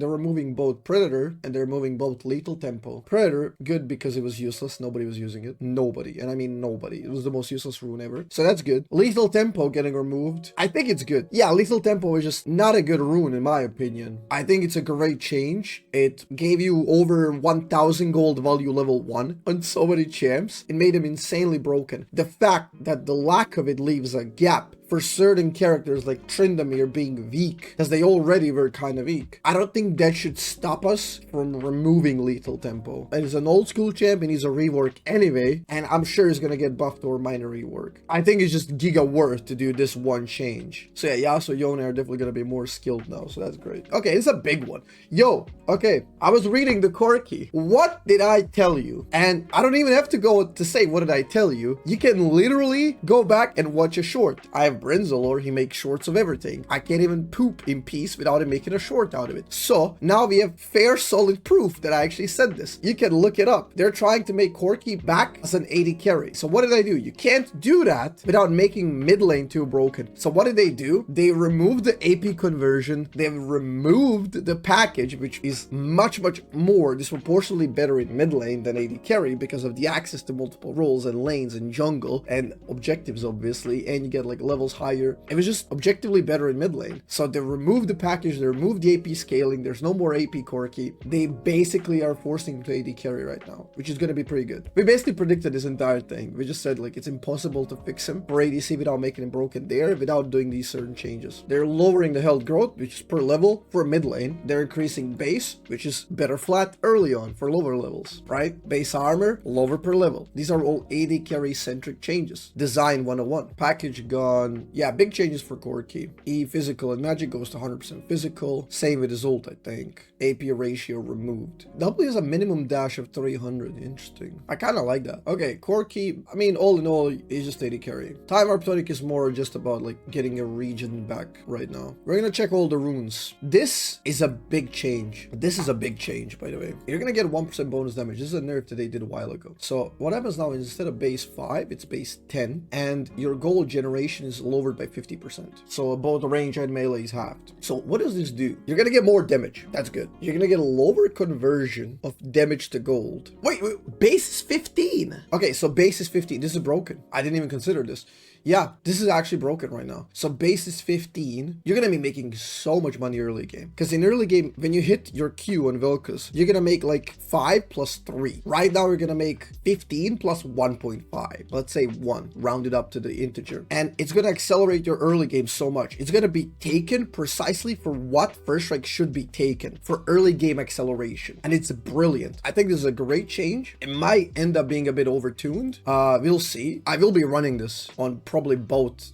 they're removing both Predator and they're removing both Lethal Tempo. Predator, good because it was useless. Nobody was using it. Nobody. And I mean nobody. It was the most useless rune ever. So that's good. Lethal Tempo getting removed. I think it's good. Yeah, Lethal Tempo is just not a good rune in my opinion. I think it's a great change. It gave you over 1000 gold value level 1 on so many champs. It made them insanely broken. The fact that the lack of it leaves a gap for certain characters like Tryndamere being weak, because they already were kind of weak. I don't think that should stop us from removing Lethal Tempo. And he's an old school champ and he's a rework anyway, and I'm sure he's gonna get buffed or minor rework. I think it's just giga worth to do this one change. So yeah, Yasuo, Yone are definitely gonna be more skilled now, so that's great. Okay, it's a big one. Yo, okay, I was reading the Corki. What did I tell you? And I don't even have to go to say what did I tell you. You can literally go back and watch a short. I have Brenzalor, he makes shorts of everything. I can't even poop in peace without him making a short out of it. So now we have fair solid proof that I actually said this. You can look it up. They're trying to make Corki back as an AD carry. So what did I do? You can't do that without making mid lane too broken. So what did they do? They removed the AP conversion. They've removed the package, which is much more disproportionately better in mid lane than AD carry because of the access to multiple roles and lanes and jungle and objectives obviously, and you get like levels higher. It was just objectively better in mid lane. So they removed the package, they removed the AP scaling, there's no more AP Corki. They basically are forcing him to AD carry right now, which is going to be pretty good. We basically predicted this entire thing. We just said like it's impossible to fix him for ADC without making him broken there, without doing these certain changes. They're lowering the health growth, which is per level for mid lane. They're increasing base, which is better flat early on for lower levels, right? Base armor, lower per level. These are all AD carry centric changes. Design 101. Package gone. Yeah, big changes for Corki. E physical and magic goes to 100% physical. Same with his ult, I think. AP ratio removed. W has a minimum dash of 300. Interesting. I kind of like that. Okay, Corki, I mean, all in all, is just AD carry. Time Warp Tonic is more just about like getting a region back right now. We're gonna check all the runes. This is a big change. This is a big change, by the way. You're gonna get 1% bonus damage. This is a nerf that they did a while ago. So what happens now is instead of base 5, it's base 10, and your gold generation is lowered by 50%. So both range and melee is halved. So what does this do? You're gonna get more damage. That's good. You're gonna get a lower conversion of damage to gold. Wait, base is 15. Okay, so base is 15. This is broken. I didn't even consider this. Yeah, this is actually broken right now. So base is 15. You're gonna be making so much money early game. Because in early game, when you hit your Q on Vel'Koz, you're gonna make like 5 plus 3. Right now, you're gonna make 15 plus 1.5. Let's say 1, rounded up to the integer. And it's gonna accelerate your early game so much. It's gonna be taken precisely for what First Strike should be taken, for early game acceleration. And it's brilliant. I think this is a great change. It might end up being a bit overtuned. We'll see. I will be running this on probably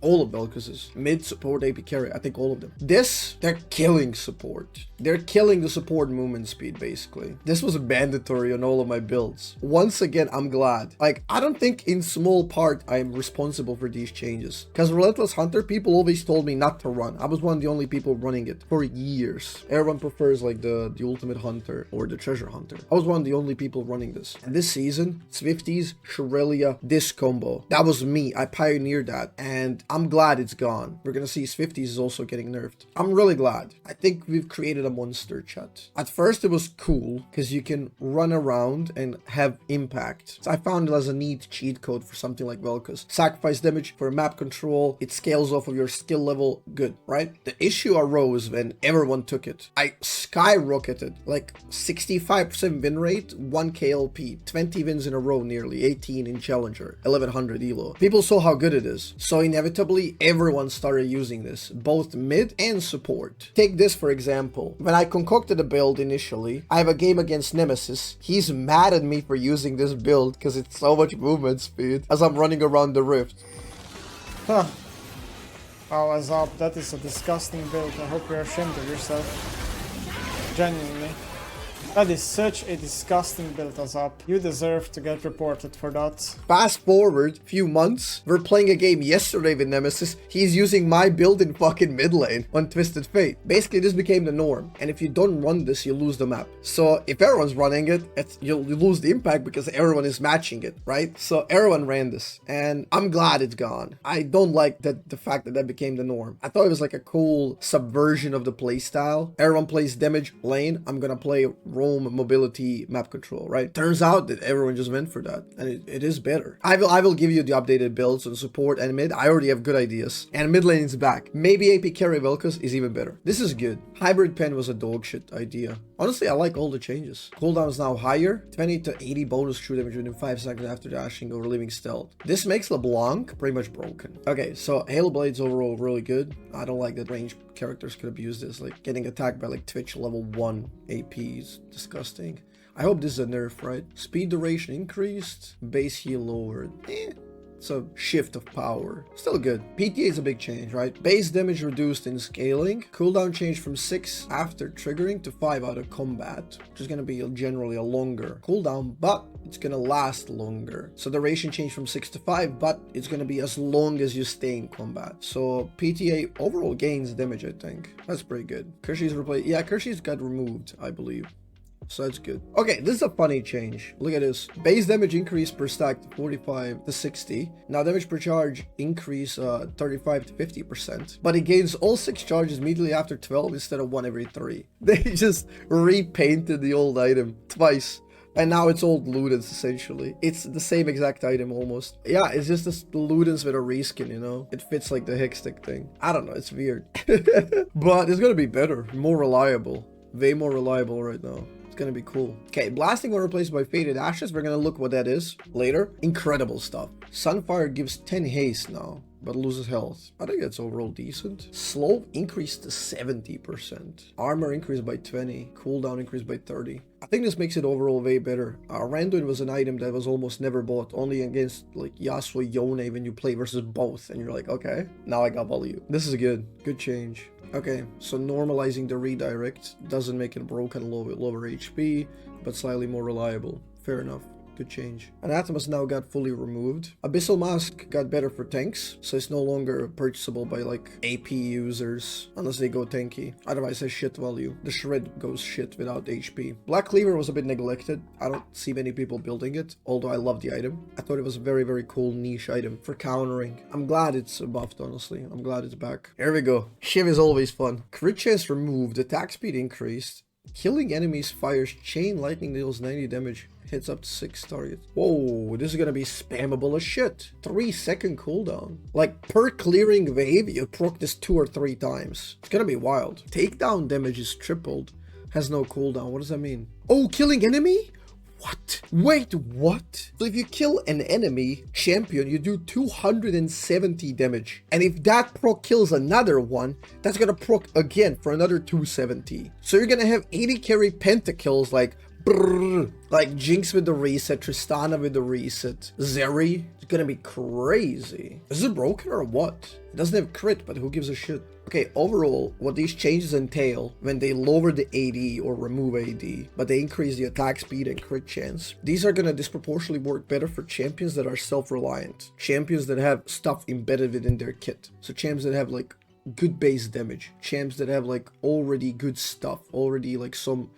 all of Vel'Koz's mid support AP carry. I think all of them. This, they're killing support. They're killing the support movement speed basically. This was mandatory on all of my builds. Once again, I'm glad. Like, I don't think in small part I am responsible for these changes, because Relentless Hunter, people always told me not to run. I was one of the only people running it for years. Everyone prefers like the Ultimate Hunter or the Treasure Hunter. I was one of the only people running this. And this season, Swifties, Shrelia, this combo, that was me. I pioneered that, and I'm glad it's gone. We're gonna see Swifties is also getting nerfed. I'm really glad. I think we've created a monster, chat. At first it was cool because you can run around and have impact. So I found it as a neat cheat code for something like Vel'Koz. Sacrifice damage for map control. It scales off of your skill level. Good, right? The issue arose when everyone took it. I skyrocketed like 65% win rate, 1 KLP, 20 wins in a row nearly, 18 in Challenger, 1100 elo. People saw how good it is. So inevitably everyone started using this, both mid and support. Take this for example. When I concocted a build initially, I have a game against Nemesis. He's mad at me for using this build because it's so much movement speed as I'm running around the rift. Huh. Oh, Azzapp, that is a disgusting build. I hope you're ashamed of yourself. Genuinely. That is such a disgusting build, Azzapp. You deserve to get reported for that. Fast forward a few months, we're playing a game yesterday with Nemesis. He's using my build in fucking mid lane on Twisted Fate. Basically, this became the norm. And if you don't run this, you lose the map. So if everyone's running it, you'll lose the impact because everyone is matching it, right? So everyone ran this, and I'm glad it's gone. I don't like the fact that that became the norm. I thought it was like a cool subversion of the playstyle. Everyone plays damage lane. I'm gonna play roam mobility map control, right? Turns out that everyone just went for that, and it is better. I will give you the updated builds on support and mid. I already have good ideas, and mid lane is back. Maybe AP carry Vel'Koz is even better. This is good. Hybrid pen was a dog shit idea. Honestly, I like all the changes. Cooldown is now higher. 20 to 80 bonus true damage within 5 seconds after dashing or relieving stealth. This makes LeBlanc pretty much broken. Okay, so Hail Blades overall really good. I don't like that range characters could abuse this. Like getting attacked by like Twitch level 1 AP is disgusting. I hope this is a nerf, right? Speed duration increased. Base heal lowered. It's a shift of power. Still good. PTA is a big change, right? Base damage reduced in scaling. Cooldown changed from 6 after triggering to 5 out of combat, which is going to be generally a longer cooldown, but it's going to last longer. So duration changed from 6 to 5, but it's going to be as long as you stay in combat. So PTA overall gains damage, I think. That's pretty good. Kershi's replaced. Yeah, Kershi's got removed, I believe. So that's good. Okay, this is a funny change. Look at this. Base damage increase per stack to 45 to 60. Now damage per charge increase 35 to 50%. But it gains all 6 charges immediately after 12 instead of 1 every 3. They just repainted the old item twice. And now it's old Ludens, essentially. It's the same exact item, almost. Yeah, it's just this Ludens with a reskin, you know? It fits like the Hextech thing. I don't know, it's weird. But it's gonna be better, more reliable. Way more reliable right now. Gonna be cool. Okay, blasting when replaced by faded ashes. We're gonna look what that is later. Incredible stuff. Sunfire gives 10 haste now, but loses health. I think that's overall decent. Slow increased to 70%. Armor increased by 20. Cooldown increased by 30. I think this makes it overall way better. Randuin was an item that was almost never bought, only against like Yasuo, Yone when you play versus both, and you're like, okay, now I got value. This is good. Good change. Okay, so normalizing the redirect doesn't make it broken lower HP, but slightly more reliable. Fair enough. Good change. Anathemas now got fully removed. Abyssal Mask got better for tanks, so it's no longer purchasable by like AP users unless they go tanky. Otherwise it's shit value. The shred goes shit without HP. Black Cleaver was a bit neglected. I don't see many people building it, although I love the item. I thought it was a very, very cool niche item for countering. I'm glad it's buffed, honestly. I'm glad it's back. Here we go. Shiv is always fun. Crit chance removed. Attack speed increased. Killing enemies fires chain lightning deals 90 damage. Hits up to 6 targets. Whoa, this is gonna be spammable as shit. 3-second cooldown. Like, per clearing wave, you proc this 2 or 3 times. It's gonna be wild. Takedown damage is tripled. Has no cooldown. What does that mean? Oh, killing enemy? What? Wait, what? So if you kill an enemy champion, you do 270 damage. And if that proc kills another one, that's gonna proc again for another 270. So you're gonna have 80 carry pentakills like brrr, like Jinx with the reset, Tristana with the reset, Zeri. It's gonna be crazy. Is it broken or what? It doesn't have crit, but who gives a shit? Okay, overall, what these changes entail when they lower the AD or remove AD, but they increase the attack speed and crit chance, these are gonna disproportionately work better for champions that are self-reliant. Champions that have stuff embedded within their kit. So champions that have like good base damage. Champs that have like already good stuff, already like some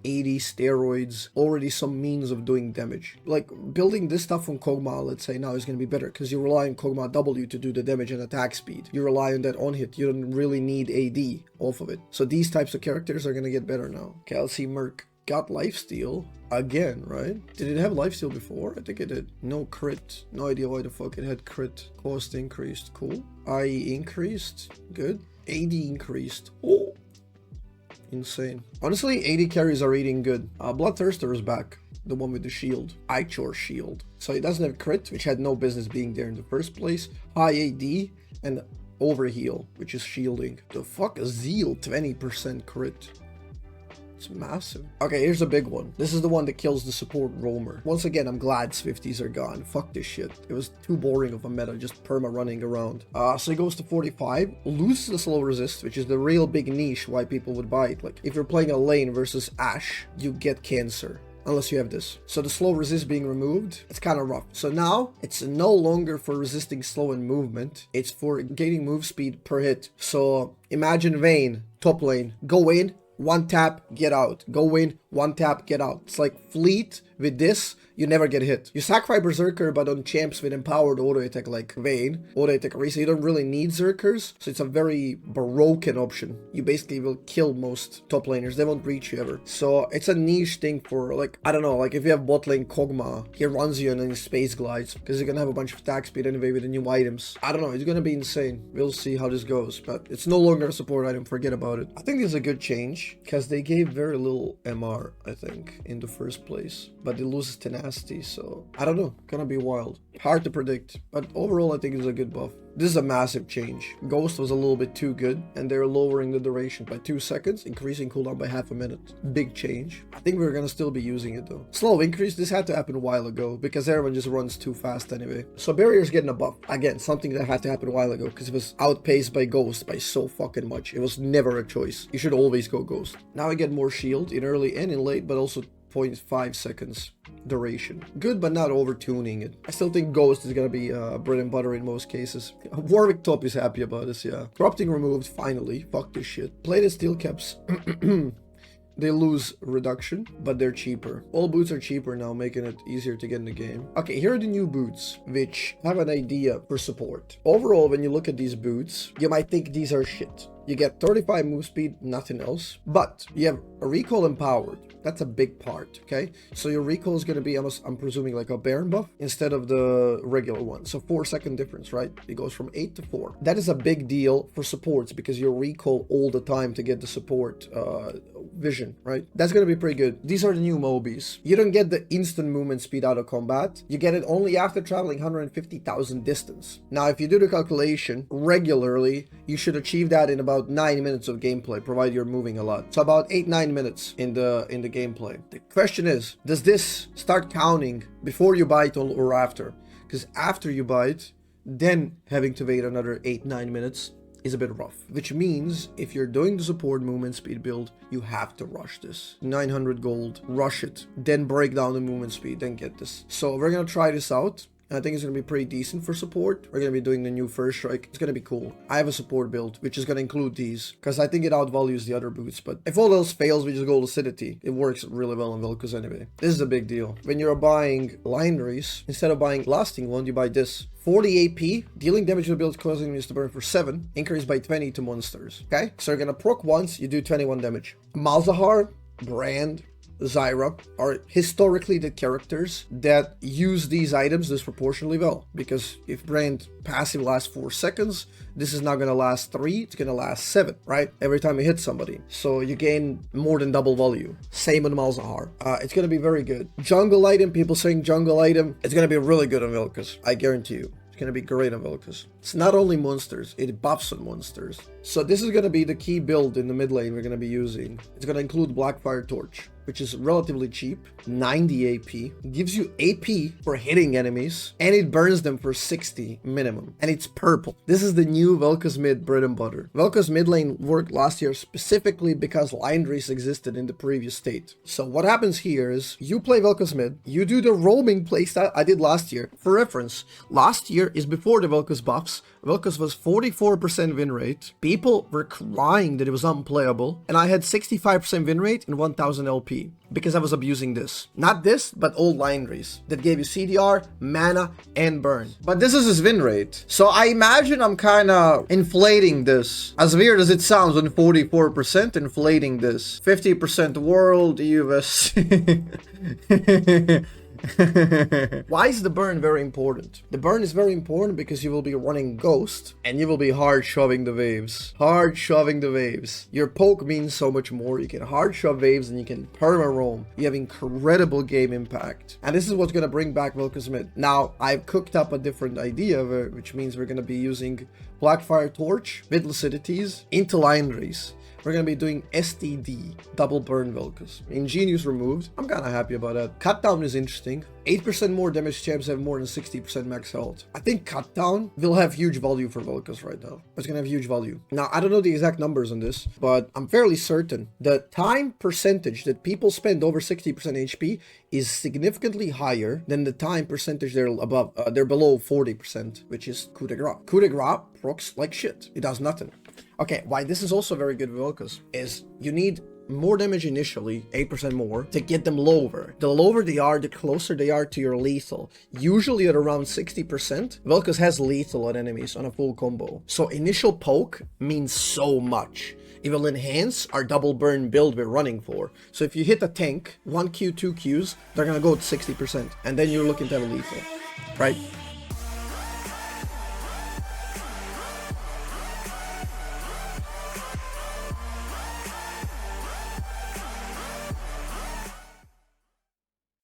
80 steroids, already some means of doing damage. Like building this stuff on Kog'Maw, let's say, now is going to be better because you rely on Kog'Maw W to do the damage and attack speed. You rely on that on hit. You don't really need AD off of it. So these types of characters are going to get better now. Okay, I'll see Merc got lifesteal again, right? Did it have lifesteal before? I think it did. No crit. No idea why the fuck it had crit. Cost increased. Cool. IE increased. Good. AD increased. Oh, insane. Honestly, AD carries are eating good. Bloodthirster is back. The one with the shield. Ichor shield. So it doesn't have crit, which had no business being there in the first place. High AD and overheal, which is shielding. The fuck? Zeal 20% crit. It's massive. Okay, here's a big one. This is the one that kills the support roamer. Once again, I'm glad 50s are gone. Fuck this shit. It was too boring of a meta, just perma running around. So it goes to 45, loses the slow resist, which is the real big niche why people would buy it. Like, if you're playing a lane versus Ashe, you get cancer. Unless you have this. So the slow resist being removed, it's kind of rough. So now, it's no longer for resisting slow in movement. It's for gaining move speed per hit. So imagine Vayne, top lane, go in, one tap, get out. Go in, one tap, get out. It's like Fleet with this, you never get hit. You sacrifice Berserker, but on champs with empowered auto attack like Vayne, auto attack Risa, you don't really need Zerkers, so it's a very broken option. You basically will kill most top laners, they won't reach you ever. So it's a niche thing for, like, I don't know, like if you have bot lane Kog'Maw, he runs you and then he space glides, because you're gonna have a bunch of attack speed anyway with the new items. I don't know, it's gonna be insane. We'll see how this goes, but it's no longer a support item, forget about it. I think this is a good change, because they gave very little MR, I think, in the first place, but it loses tenacity, so I don't know, gonna be wild. Hard to predict, but overall I think it's a good buff. This is a massive change. Ghost was a little bit too good, and they're lowering the duration by 2 seconds, increasing cooldown by half a minute. Big change. I think we're gonna still be using it though. Slow increase, this had to happen a while ago, because everyone just runs too fast anyway. So Barrier's getting a buff. Again, something that had to happen a while ago, because it was outpaced by Ghost by so fucking much. It was never a choice. You should always go Ghost. Now I get more shield in early and in late, but also 0.5 seconds duration. Good, but not over tuning it. I still think Ghost is gonna be bread and butter in most cases. Warwick top is happy about this, yeah. Corrupting removed, finally. Fuck this shit. Plated steel caps. They lose reduction, but they're cheaper. All boots are cheaper now, making it easier to get in the game. Okay, here are the new boots, which have an idea for support. Overall, when you look at these boots, you might think these are shit. You get 35 move speed, nothing else. But you have a recall empowered. That's a big part, okay? So your recall is going to be, I'm presuming, like a Baron buff instead of the regular one. So 4-second difference, right? It goes from 8 to 4. That is a big deal for supports because you recall all the time to get the support vision, right? That's going to be pretty good. These are the new Mobies. You don't get the instant movement speed out of combat. You get it only after traveling 150,000 distance. Now, if you do the calculation regularly, you should achieve that in about 9 minutes of gameplay, provided you're moving a lot. So about 8-9 minutes in the gameplay. The question is, does this start counting before you buy it or after? Because after you buy it, then having to wait another 8-9 minutes is a bit rough. Which means if you're doing the support movement speed build, you have to rush this. 900 gold, rush it, then break down the movement speed, then get this. So we're gonna try this out. I think it's going to be pretty decent for support. We're going to be doing the new First Strike. It's going to be cool. I have a support build, which is going to include these, because I think it outvalues the other boots. But if all else fails, we just go Lucidity. It works really well on Vel'Koz anyway. This is a big deal. When you're buying Legendaries, instead of buying Lasting one, you buy this. 40 AP, dealing damage to the build causing enemies to burn for 7, increased by 20 to monsters. Okay? So you're going to proc once, you do 21 damage. Malzahar, Brand, Zyra are historically the characters that use these items disproportionately well, because if Brand passive lasts 4 seconds, this is not going to last 3, it's going to last 7, right? Every time you hit somebody. So you gain more than double value. Same on Malzahar. It's going to be very good. Jungle item, people saying jungle item, it's going to be really good on Vel'Koz, I guarantee you. It's going to be great on Vel'Koz. It's not only monsters, it buffs on monsters. So this is going to be the key build in the mid lane we're going to be using. It's going to include Blackfire Torch, which is relatively cheap, 90 AP, gives you AP for hitting enemies, and it burns them for 60 minimum, and it's purple. This is the new Vel'Koz mid bread and butter. Vel'Koz mid lane worked last year specifically because Legendaries existed in the previous state. So what happens here is, you play Vel'Koz mid, you do the roaming playstyle I did last year. For reference, last year is before the Vel'Koz buffs. Vel'Koz was 44% win rate. People were crying that it was unplayable, and I had 65% win rate and 1000 LP because I was abusing this. Not this, but old Legendaries that gave you CDR, mana, and burn. But this is his win rate. So I imagine I'm kind of inflating this. As weird as it sounds, when 44% inflating this. 50% world, US. Why is the burn very important? The burn is very important because you will be running Ghost and you will be hard shoving the waves. Hard shoving the waves. Your poke means so much more. You can hard shove waves and you can perma roam. You have incredible game impact. And this is what's going to bring back Vel'Koz mid. Now, I've cooked up a different idea, which means we're going to be using Blackfire Torch with Lucidities into Legendaries. we're gonna be doing STD, double burn Vel'Koz. Ingenious removed. I'm kind of happy about that. Cutdown is interesting. 8% more damage champs have more than 60% max health. I think Cutdown will have huge value for Vel'Koz right now. It's gonna have huge value. Now, I don't know the exact numbers on this, but I'm fairly certain the time percentage that people spend over 60% HP is significantly higher than the time percentage they're below 40%, which is coup de grace. Coup de grace procs like shit. It does nothing. Okay, why this is also very good with Vel'Koz is you need more damage initially, 8% more, to get them lower. The lower they are, the closer they are to your lethal. Usually at around 60%, Vel'Koz has lethal on enemies on a full combo. So initial poke means so much. It will enhance our double burn build we're running for. So if you hit a tank, 1Q, 2Qs, they're gonna go to 60%. And then you're looking to have a lethal, right?